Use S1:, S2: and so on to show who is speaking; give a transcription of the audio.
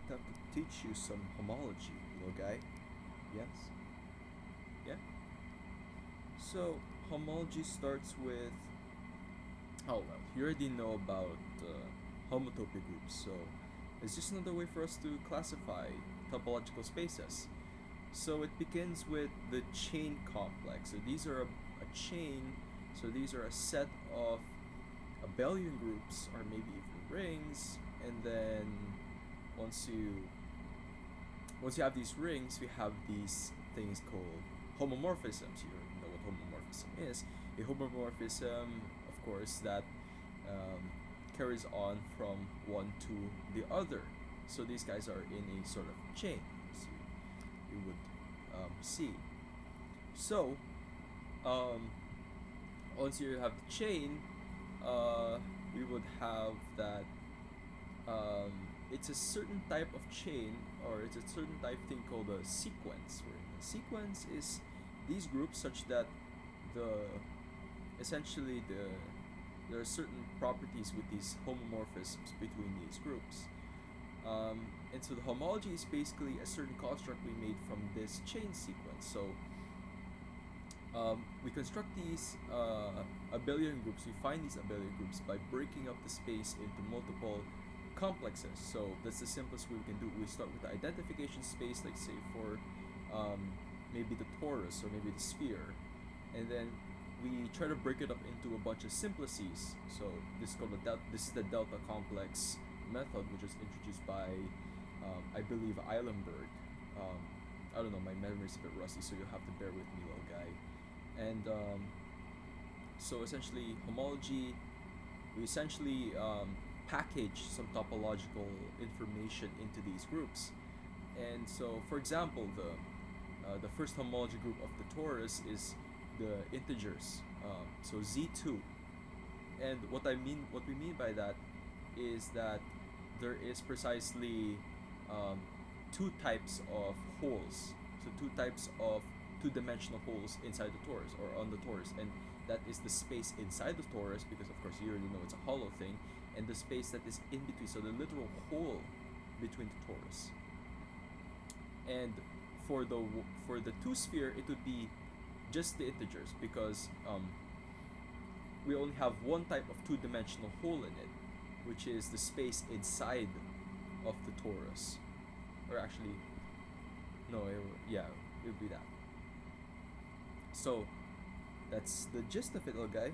S1: attempt to teach you some homology, little guy. Yes? Yeah? So, homology starts with. Oh, well, you already know about homotopy groups, so it's just another way for us to classify topological spaces. So, it begins with the chain complex. So, these are a chain, so these are a set of abelian groups, or maybe even rings, and then once you once you have these rings, we have these things called homomorphisms. You already know what homomorphism is. A homomorphism, of course, that um, carries on from one to the other. So these guys are in a sort of chain, as you would see. So um, once you have the chain, we would have that um, it's a certain type of chain, or it's a certain type thing called a sequence. Where a sequence is these groups such that the essentially there are certain properties with these homomorphisms between these groups. And so the homology is basically a certain construct we made from this chain sequence. So we construct these abelian groups. We find these abelian groups by breaking up the space into multiple complexes. So that's the simplest way we can do. We start with the identification space, like say for maybe the torus or maybe the sphere, and then we try to break it up into a bunch of simplices. So this is the delta complex method, which was introduced by I believe Eilenberg. Um, I don't know, my memory's a bit rusty, so you'll have to bear with me, little guy. And so essentially, homology, we essentially package some topological information into these groups. And so, for example, the first homology group of the torus is the integers, so z2. And what we mean by that is that there is precisely two types of holes. So two types of two-dimensional holes inside the torus or on the torus, and that is the space inside the torus, because of course you already know it's a hollow thing, and the space that is in between, so the literal hole between the torus. And for the two-sphere, it would be just the integers, because we only have one type of two-dimensional hole in it, which is the space inside of the torus. Or actually, no, it would be that. So that's the gist of it, little guy.